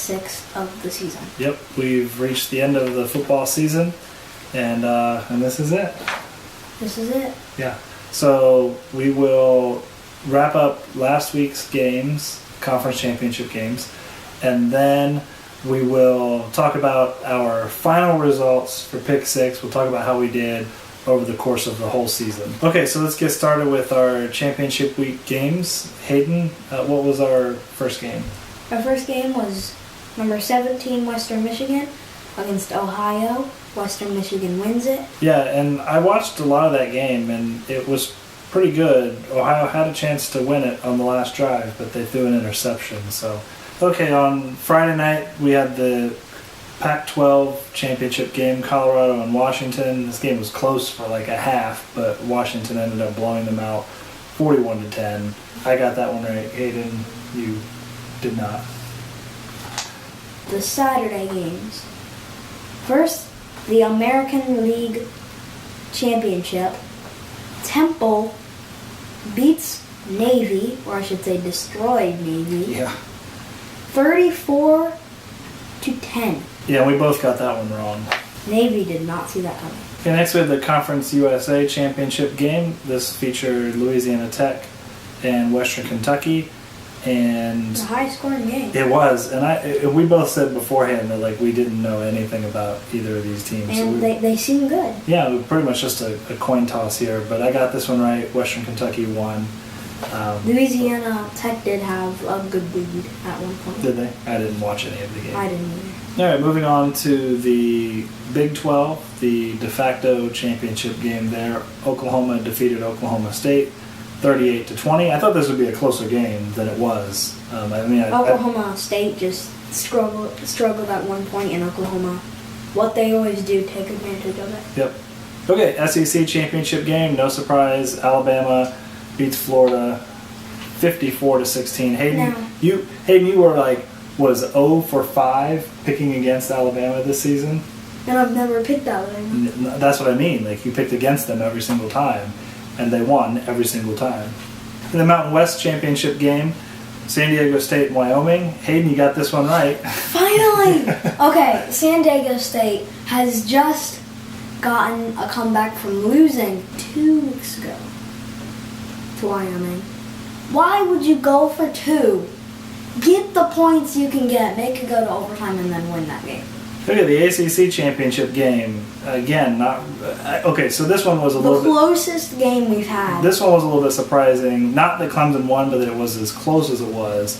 6 of the season. Yep, we've reached the end of the football season, and this is it. This is it. Yeah. So we will wrap up last week's games, conference championship games, and then we will talk about our final results for Pick 6. We'll talk about how we did over the course of the whole season. Okay, so let's get started with our championship week games. Hayden, what was our first game? Our first game was number 17, Western Michigan, against Ohio. Western Michigan wins it. Yeah, and I watched a lot of that game, and it was pretty good. Ohio had a chance to win it on the last drive, but they threw an interception. So, okay, on Friday night, we had the Pac-12 championship game, Colorado and Washington. This game was close for like a half, but Washington ended up blowing them out 41-10. I got that one right. Hayden, you did not. The Saturday games. First, the American League Championship. Temple beats Navy, or I should say destroyed Navy. Yeah. 34-10. Yeah, we both got that one wrong. Navy did not see that coming. Okay, next we have the Conference USA Championship game. This featured Louisiana Tech and Western Kentucky, and It's a high-scoring game. it was. And we both said beforehand that like we didn't know anything about either of these teams. And they seem good. Yeah, it was pretty much just a coin toss here. But I got this one right. Western Kentucky won. Louisiana Tech did have a good lead at one point. Did they? I didn't watch any of the game. I didn't either. All right, moving on to the Big 12, the de facto championship game there. Oklahoma defeated Oklahoma State 38-20. I thought this would be a closer game than it was. Oklahoma State just struggled at one point, and Oklahoma, what they always do, take advantage of it. Yep. Okay, SEC championship game. No surprise. Alabama beats Florida 54-16. Hayden, you were like, was 0 for 5 picking against Alabama this season? And I've never picked Alabama. That's what I mean. Like, you picked against them every single time, and they won every single time. In the Mountain West championship game, San Diego State and Wyoming. Hayden, you got this one right. Finally! Okay, San Diego State has just gotten a comeback from losing 2 weeks ago to Wyoming. Why would you go for 2? Get the points you can get, make it go to overtime, and then win that game. Look at the ACC championship game. Again, not... okay, so this one was a little bit... The closest game we've had. This one was a little bit surprising. Not that Clemson won, but that it was as close as it was.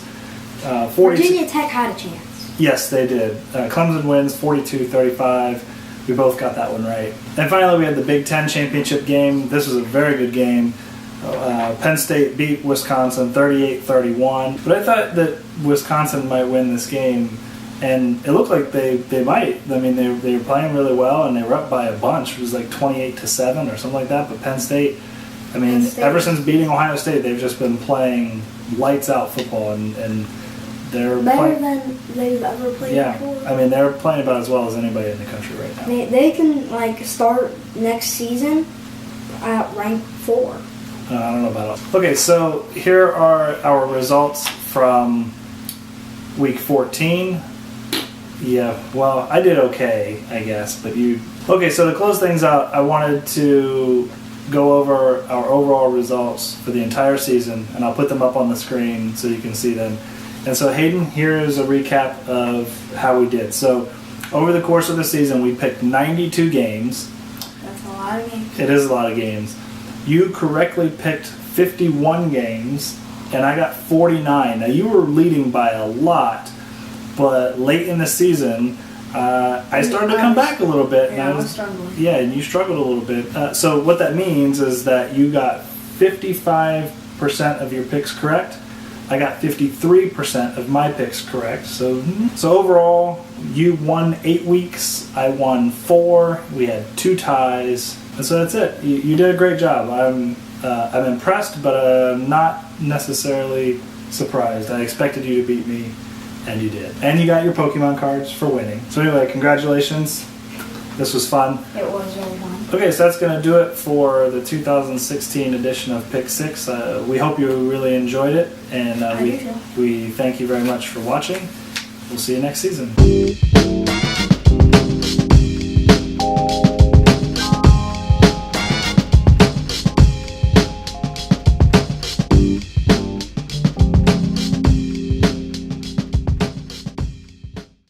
Virginia Tech had a chance. Yes, they did. Clemson wins 42-35. We both got that one right. And finally, we had the Big Ten championship game. This was a very good game. Penn State beat Wisconsin 38-31. But I thought that Wisconsin might win this game, and it looked like they might. I mean, they were playing really well, and they were up by a bunch. It was like 28-7 or something like that. But Penn State, ever since beating Ohio State, they've just been playing lights out football, and they're better than they've ever played before. I mean, they're playing about as well as anybody in the country right now. They can start next season at rank 4. I don't know about it. Okay, so here are our results from week 14. Yeah, well, I did okay, I guess, but you... Okay, so to close things out, I wanted to go over our overall results for the entire season, and I'll put them up on the screen so you can see them. And so, Hayden, here is a recap of how we did. So, over the course of the season, we picked 92 games. That's a lot of games. It is a lot of games. You correctly picked 51 games, and I got 49. Now, you were leading by a lot, but late in the season, I started to come back a little bit. Yeah, I was struggling. Yeah, and you struggled a little bit. So what that means is that you got 55% of your picks correct. I got 53% of my picks correct. So overall, you won 8 weeks. I won 4. We had 2 ties. And so that's it. You did a great job. I'm impressed, but I'm not necessarily surprised. I expected you to beat me, and you did. And you got your Pokemon cards for winning. So anyway, congratulations. This was fun. It was really fun. Okay, so that's going to do it for the 2016 edition of Pick 6. We hope you really enjoyed it, and we thank you very much for watching. we'll see you next season.